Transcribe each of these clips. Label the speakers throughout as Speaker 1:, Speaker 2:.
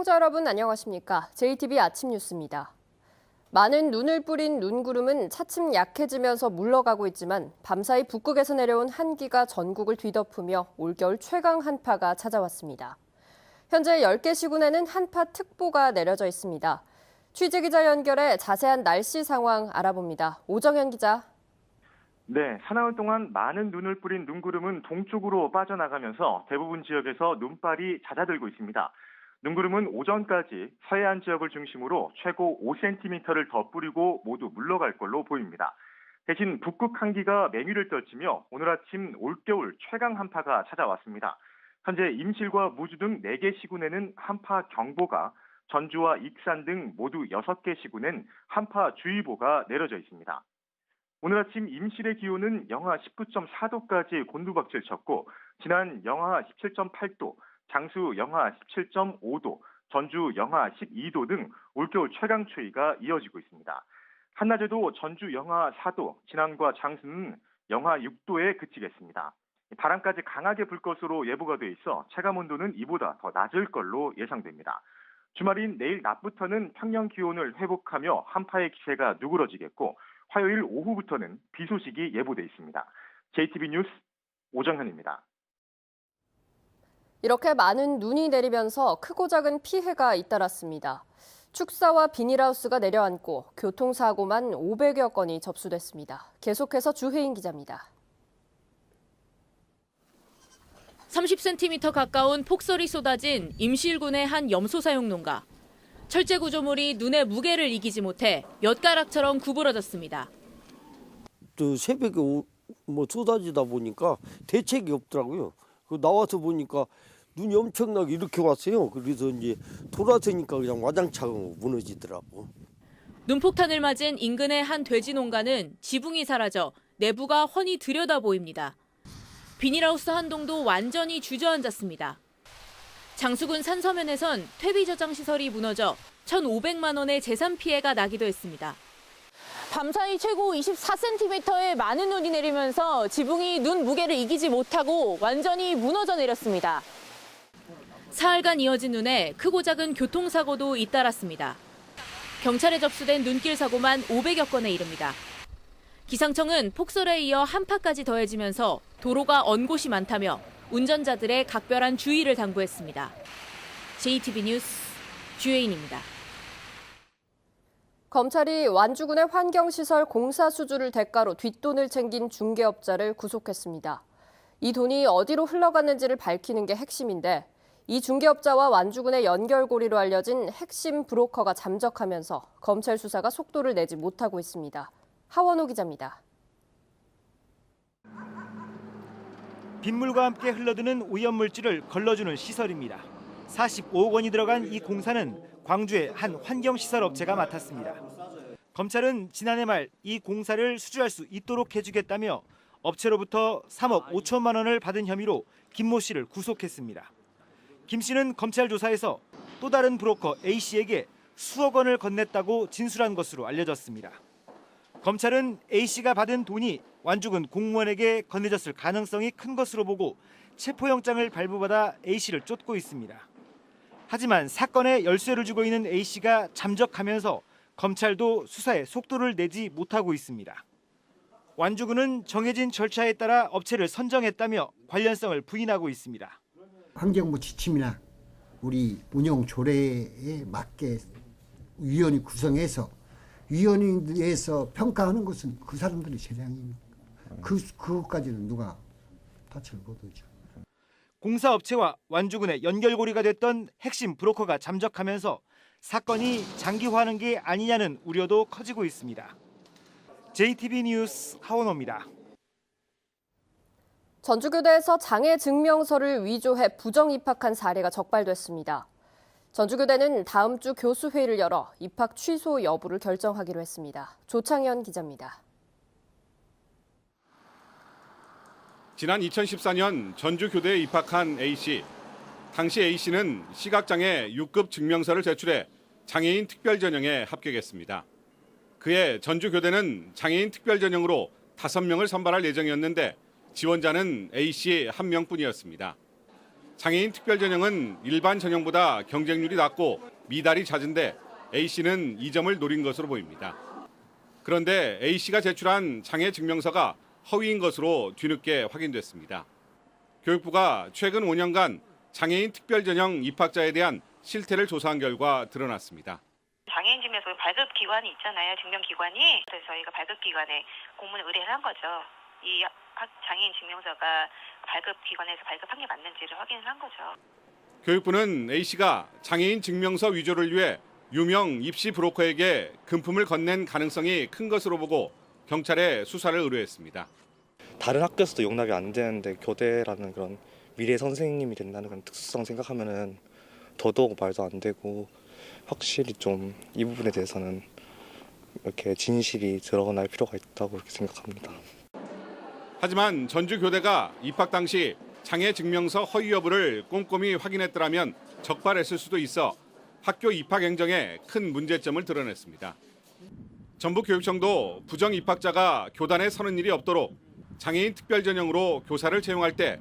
Speaker 1: 시청자 여러분 안녕하십니까? JTB 아침 뉴스입니다. 많은 눈을 뿌린 눈구름은 차츰 약해지면서 물러가고 있지만 밤사이 북극에서 내려온 한기가 전국을 뒤덮으며 올겨울 최강 한파가 찾아왔습니다. 현재 10개 시군에는 한파특보가 내려져 있습니다. 취재기자 연결해 자세한 날씨 상황 알아봅니다. 오정현 기자.
Speaker 2: 네, 사나흘 동안 많은 눈을 뿌린 눈구름은 동쪽으로 빠져나가면서 대부분 지역에서 눈발이 잦아들고 있습니다. 눈구름은 오전까지 서해안 지역을 중심으로 최고 5cm를 더 뿌리고 모두 물러갈 걸로 보입니다. 대신 북극 한기가 맹위를 떨치며 오늘 아침 올겨울 최강 한파가 찾아왔습니다. 현재 임실과 무주 등 4개 시군에는 한파 경보가, 전주와 익산 등 모두 6개 시군엔 한파주의보가 내려져 있습니다. 오늘 아침 임실의 기온은 영하 19.4도까지 곤두박질 쳤고 지난 영하 17.8도, 장수 영하 17.5도, 전주 영하 12도 등 올겨울 최강 추위가 이어지고 있습니다. 한낮에도 전주 영하 4도, 진안과 장수는 영하 6도에 그치겠습니다. 바람까지 강하게 불 것으로 예보가 돼 있어 체감온도는 이보다 더 낮을 걸로 예상됩니다. 주말인 내일 낮부터는 평년 기온을 회복하며 한파의 기세가 누그러지겠고 화요일 오후부터는 비 소식이 예보돼 있습니다. JTB 뉴스 오정현입니다.
Speaker 1: 이렇게 많은 눈이 내리면서 크고 작은 피해가 잇따랐습니다. 축사와 비닐하우스가 내려앉고 교통사고만 500여 건이 접수됐습니다. 계속해서 주혜인 기자입니다.
Speaker 3: 30cm 가까운 폭설이 쏟아진 임실군의 한 염소사육 농가. 철제 구조물이 눈의 무게를 이기지 못해 엿가락처럼 구부러졌습니다.
Speaker 4: 또 새벽에 쏟아지다 보니까 대책이 없더라고요. 나와서 보니까 눈이 엄청나게 이렇게 왔어요. 그래서 이제 돌아서니까 그냥 와장창 무너지더라고.
Speaker 3: 눈폭탄을 맞은 인근의 한 돼지 농가는 지붕이 사라져 내부가 훤히 들여다 보입니다. 비닐하우스 한 동도 완전히 주저앉았습니다. 장수군 산서면에선 퇴비 저장 시설이 무너져 1,500만 원의 재산 피해가 나기도 했습니다. 밤사이 최고 24cm의 많은 눈이 내리면서 지붕이 눈 무게를 이기지 못하고 완전히 무너져 내렸습니다. 사흘간 이어진 눈에 크고 작은 교통사고도 잇따랐습니다. 경찰에 접수된 눈길 사고만 500여 건에 이릅니다. 기상청은 폭설에 이어 한파까지 더해지면서 도로가 언 곳이 많다며 운전자들의 각별한 주의를 당부했습니다. JTB 뉴스 주혜인입니다.
Speaker 1: 검찰이 완주군의 환경시설 공사 수주를 대가로 뒷돈을 챙긴 중개업자를 구속했습니다. 이 돈이 어디로 흘러갔는지를 밝히는 게 핵심인데 이 중개업자와 완주군의 연결고리로 알려진 핵심 브로커가 잠적하면서 검찰 수사가 속도를 내지 못하고 있습니다. 하원호 기자입니다.
Speaker 5: 빗물과 함께 흘러드는 오염물질을 걸러주는 시설입니다. 45억 원이 들어간 이 공사는 광주의 한 환경시설 업체가 맡았습니다. 검찰은 지난해 말 이 공사를 수주할 수 있도록 해주겠다며 업체로부터 3억 5천만 원을 받은 혐의로 김모 씨를 구속했습니다. 김 씨는 검찰 조사에서 또 다른 브로커 A 씨에게 수억 원을 건넸다고 진술한 것으로 알려졌습니다. 검찰은 A 씨가 받은 돈이 완주군 공무원에게 건네졌을 가능성이 큰 것으로 보고 체포영장을 발부받아 A 씨를 쫓고 있습니다. 하지만 사건에 열쇠를 쥐고 있는 A 씨가 잠적하면서 검찰도 수사에 속도를 내지 못하고 있습니다. 완주군은 정해진 절차에 따라 업체를 선정했다며 관련성을 부인하고 있습니다.
Speaker 6: 환경부 지침이나 우리 운영 조례에 맞게 위원이 구성해서 위원회에서 평가하는 것은 그 사람들의 재량입니다. 그것까지는 누가 다칠 못하죠.
Speaker 5: 공사업체와 완주군의 연결고리가 됐던 핵심 브로커가 잠적하면서 사건이 장기화하는 게 아니냐는 우려도 커지고 있습니다. JTB 뉴스 하원호입니다.
Speaker 1: 전주교대에서 장애 증명서를 위조해 부정 입학한 사례가 적발됐습니다. 전주교대는 다음 주 교수회의를 열어 입학 취소 여부를 결정하기로 했습니다. 조창현 기자입니다.
Speaker 7: 지난 2014년 전주교대에 입학한 A씨. 당시 A씨는 시각장애 6급 증명서를 제출해 장애인 특별전형에 합격했습니다. 그해 전주교대는 장애인 특별전형으로 5명을 선발할 예정이었는데 지원자는 A씨 1명뿐이었습니다. 장애인 특별 전형은 일반 전형보다 경쟁률이 낮고 미달이 잦은데 A씨는 이 점을 노린 것으로 보입니다. 그런데 A씨가 제출한 장애 증명서가 허위인 것으로 뒤늦게 확인됐습니다. 교육부가 최근 5년간 장애인 특별 전형 입학자에 대한 실태를 조사한 결과 드러났습니다.
Speaker 8: 장애인 증명서 발급 기관이 있잖아요. 증명 기관이. 그래서 저희가 발급 기관에 공문을 의뢰를 한 거죠. 이 장애인 증명서가 발급 기관에서 발급한 게 맞는지를 확인을 한 거죠. 교육부는
Speaker 7: A씨가 장애인 증명서 위조를 위해 유명 입시 브로커에게 금품을 건넨 가능성이 큰 것으로 보고 경찰에 수사를 의뢰했습니다.
Speaker 9: 다른 학교에서도 용납이 안 되는데 교대라는 그런 미래 선생님이 된다는 그런 특수성 생각하면은 더더욱 말도 안 되고, 확실히 좀 이 부분에 대해서는 이렇게 진실이 드러날 필요가 있다고 이렇게 생각합니다.
Speaker 7: 하지만 전주교대가 입학 당시 장애 증명서 허위 여부를 꼼꼼히 확인했더라면 적발했을 수도 있어 학교 입학 행정에 큰 문제점을 드러냈습니다. 전북교육청도 부정 입학자가 교단에 서는 일이 없도록 장애인 특별 전형으로 교사를 채용할 때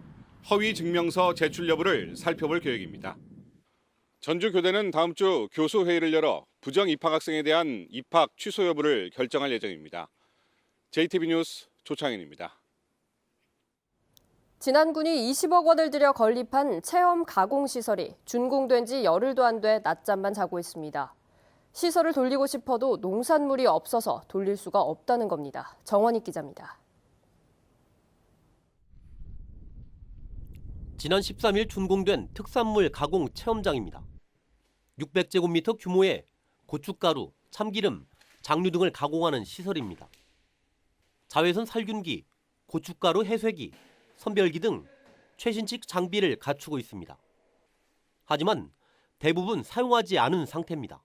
Speaker 7: 허위 증명서 제출 여부를 살펴볼 계획입니다. 전주교대는 다음 주 교수회의를 열어 부정 입학 학생에 대한 입학 취소 여부를 결정할 예정입니다. JTB 뉴스 조창현입니다.
Speaker 1: 진안군이 20억 원을 들여 건립한 체험 가공시설이 준공된 지 열흘도 안 돼 낮잠만 자고 있습니다. 시설을 돌리고 싶어도 농산물이 없어서 돌릴 수가 없다는 겁니다. 정원익 기자입니다.
Speaker 10: 지난 13일 준공된 특산물 가공 체험장입니다. 600제곱미터 규모의 고춧가루, 참기름, 장류 등을 가공하는 시설입니다. 자외선 살균기, 고춧가루 해쇄기, 선별기 등 최신식 장비를 갖추고 있습니다. 하지만 대부분 사용하지 않은 상태입니다.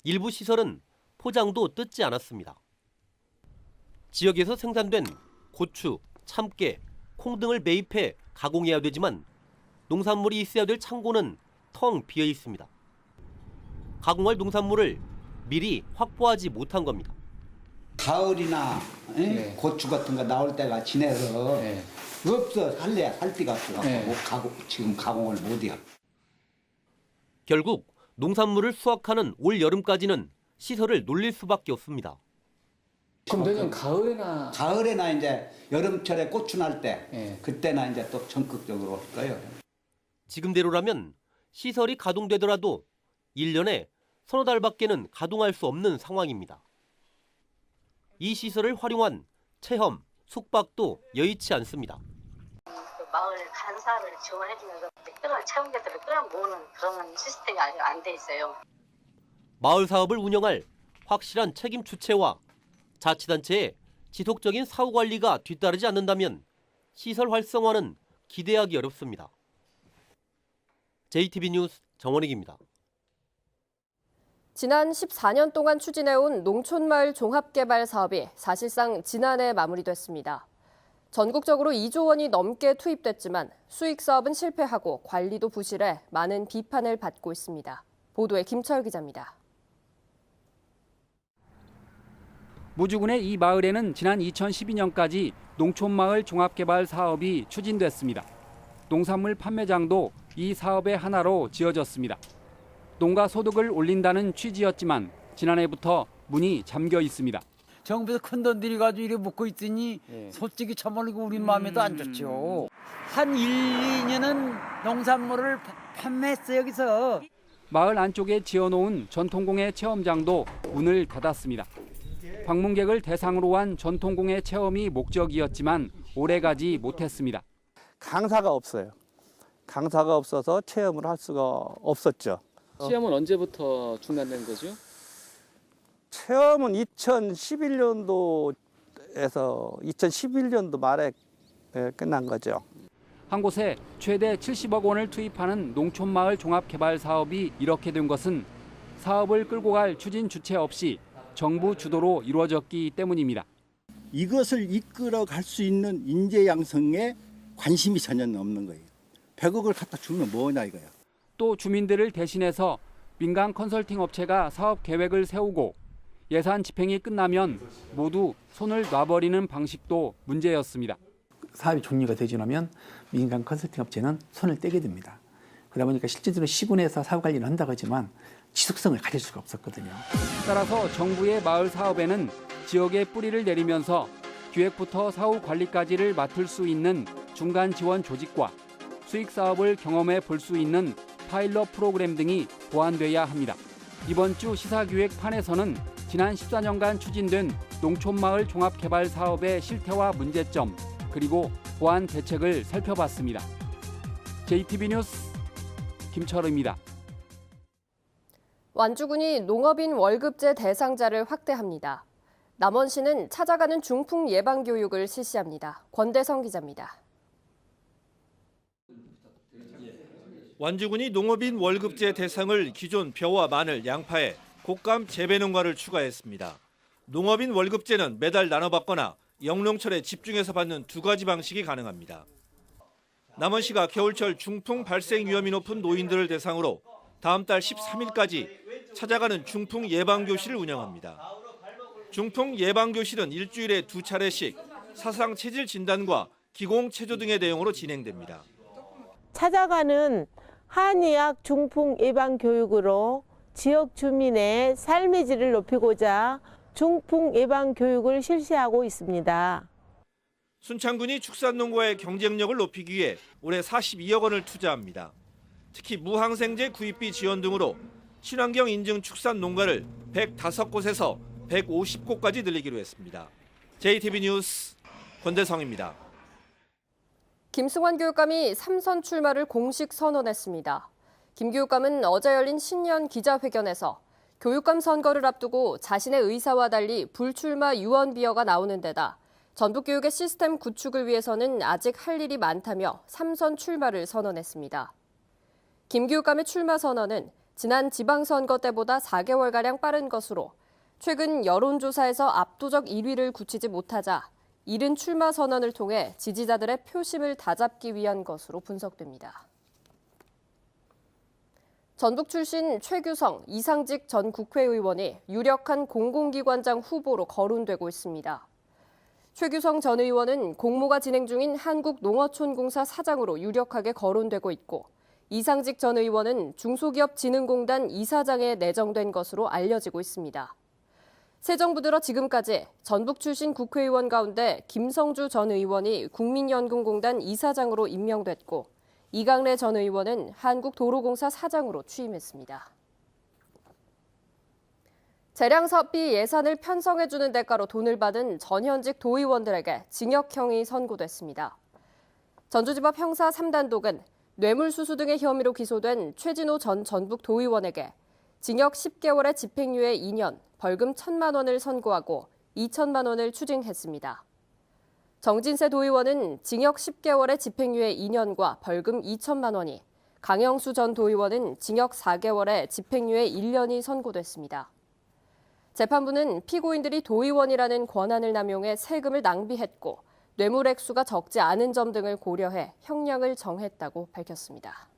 Speaker 10: 일부 시설은 포장도 뜯지 않았습니다. 지역에서 생산된 고추, 참깨, 콩 등을 매입해 가공해야 되지만 농산물이 있어야 될 창고는 텅 비어 있습니다. 가공할 농산물을 미리 확보하지 못한 겁니다.
Speaker 11: 가을이나 고추 같은 거 나올 때가 지내서 없어. 할 데가 없어. 지금 가공을 못해요.
Speaker 10: 결국 농산물을 수확하는 올 여름까지는 시설을 놀릴 수밖에 없습니다.
Speaker 12: 그럼 내년 가을에나
Speaker 11: 이제 여름철에 고추 날 때 그때나 이제 또 적극적으로 할 거예요.
Speaker 10: 지금대로라면 시설이 가동되더라도 1년에 서너 달밖에는 가동할 수 없는 상황입니다. 이 시설을 활용한 체험, 숙박도 여의치 않습니다.
Speaker 8: 마을 간사를 지원해주면서 특별한 체험객들을 끌어모으는 그런 시스템이 아직 안 돼 있어요.
Speaker 10: 마을 사업을 운영할 확실한 책임 주체와 자치단체의 지속적인 사후 관리가 뒤따르지 않는다면 시설 활성화는 기대하기 어렵습니다. JTB 뉴스 정원익입니다.
Speaker 1: 지난 14년 동안 추진해온 농촌마을 종합개발 사업이 사실상 지난해 마무리됐습니다. 전국적으로 2조 원이 넘게 투입됐지만 수익 사업은 실패하고 관리도 부실해 많은 비판을 받고 있습니다. 보도에 김철 기자입니다.
Speaker 13: 무주군의 이 마을에는 지난 2012년까지 농촌마을 종합개발 사업이 추진됐습니다. 농산물 판매장도 이 사업의 하나로 지어졌습니다. 농가 소득을 올린다는 취지였지만 지난해부터 문이 잠겨 있습니다.
Speaker 12: 정부에서 큰 돈 들여가지고 이렇게 묶고 있으니 솔직히 참말로 우리 마음에도 안 좋죠. 한 1, 2년은 농산물을 판매했어요, 여기서.
Speaker 13: 마을 안쪽에 지어놓은 전통공예 체험장도 문을 닫았습니다. 방문객을 대상으로 한 전통공예 체험이 목적이었지만 오래가지 못했습니다.
Speaker 14: 강사가 없어요. 강사가 없어서 체험을 할 수가 없었죠.
Speaker 15: 체험은 언제부터 중단된 거죠?
Speaker 14: 체험은 2011년도에서 2011년도 말에 끝난 거죠.
Speaker 13: 한 곳에 최대 70억 원을 투입하는 농촌마을 종합개발 사업이 이렇게 된 것은 사업을 끌고 갈 추진 주체 없이 정부 주도로 이루어졌기 때문입니다.
Speaker 16: 이것을 이끌어 갈 수 있는 인재 양성에 관심이 전혀 없는 거예요. 100억을 갖다 주면 뭐냐 이거야.
Speaker 13: 또 주민들을 대신해서 민간 컨설팅 업체가 사업 계획을 세우고 예산 집행이 끝나면 모두 손을 놔버리는 방식도 문제였습니다.
Speaker 17: 사업이 종료가 되지 않으면 민간 컨설팅 업체는 손을 떼게 됩니다. 그러다 보니까 실질적으로 시군에서 사업 관리를 한다고 하지만 지속성을 가질 수가 없었거든요.
Speaker 13: 따라서 정부의 마을 사업에는 지역에 뿌리를 내리면서 기획부터 사후 관리까지를 맡을 수 있는 중간 지원 조직과 수익 사업을 경험해 볼 수 있는 파일럿 프로그램 등이 보완돼야 합니다. 이번 주 시사기획판에서는 지난 14년간 추진된 농촌마을 종합개발 사업의 실태와 문제점, 그리고 보완 대책을 살펴봤습니다. JTB 뉴스 김철우입니다.
Speaker 1: 완주군이 농업인 월급제 대상자를 확대합니다. 남원시는 찾아가는 중풍 예방 교육을 실시합니다. 권대성 기자입니다.
Speaker 18: 완주군이 농업인 월급제 대상을 기존 벼와 마늘, 양파에 곶감 재배 농가를 추가했습니다. 농업인 월급제는 매달 나눠받거나 영농철에 집중해서 받는 두 가지 방식이 가능합니다. 남원시가 겨울철 중풍 발생 위험이 높은 노인들을 대상으로 다음 달 13일까지 찾아가는 중풍 예방교실을 운영합니다. 중풍 예방교실은 일주일에 2차례씩 사상 체질 진단과 기공 체조 등의 내용으로 진행됩니다.
Speaker 19: 찾아가는 한의학 중풍 예방 교육으로 지역 주민의 삶의 질을 높이고자 중풍 예방 교육을 실시하고 있습니다.
Speaker 18: 순창군이 축산농가의 경쟁력을 높이기 위해 올해 42억 원을 투자합니다. 특히 무항생제 구입비 지원 등으로 친환경 인증 축산 농가를 105곳에서 150곳까지 늘리기로 했습니다. JTB 뉴스 권대성입니다.
Speaker 1: 김승환 교육감이 3선 출마를 공식 선언했습니다. 김 교육감은 어제 열린 신년 기자회견에서 교육감 선거를 앞두고 자신의 의사와 달리 불출마 유언 비어가 나오는 데다 전북교육의 시스템 구축을 위해서는 아직 할 일이 많다며 3선 출마를 선언했습니다. 김 교육감의 출마 선언은 지난 지방선거 때보다 4개월가량 빠른 것으로 최근 여론조사에서 압도적 1위를 굳히지 못하자 이른 출마 선언을 통해 지지자들의 표심을 다잡기 위한 것으로 분석됩니다. 전북 출신 최규성, 이상직 전 국회의원이 유력한 공공기관장 후보로 거론되고 있습니다. 최규성 전 의원은 공모가 진행 중인 한국농어촌공사 사장으로 유력하게 거론되고 있고 이상직 전 의원은 중소기업진흥공단 이사장에 내정된 것으로 알려지고 있습니다. 새 정부 들어 지금까지 전북 출신 국회의원 가운데 김성주 전 의원이 국민연금공단 이사장으로 임명됐고 이강래 전 의원은 한국도로공사 사장으로 취임했습니다. 재량사업비 예산을 편성해주는 대가로 돈을 받은 전현직 도의원들에게 징역형이 선고됐습니다. 전주지법 형사 3단독은 뇌물수수 등의 혐의로 기소된 최진호 전 전북 도의원에게 징역 10개월의 집행유예 2년, 벌금 1,000만 원을 선고하고 2천만 원을 추징했습니다. 정진세 도의원은 징역 10개월의 집행유예 2년과 벌금 2천만 원이, 강영수 전 도의원은 징역 4개월의 집행유예 1년이 선고됐습니다. 재판부는 피고인들이 도의원이라는 권한을 남용해 세금을 낭비했고 뇌물 액수가 적지 않은 점 등을 고려해 형량을 정했다고 밝혔습니다.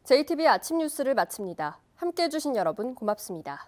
Speaker 1: JTB 아침 뉴스를 마칩니다. 함께해 주신 여러분 고맙습니다.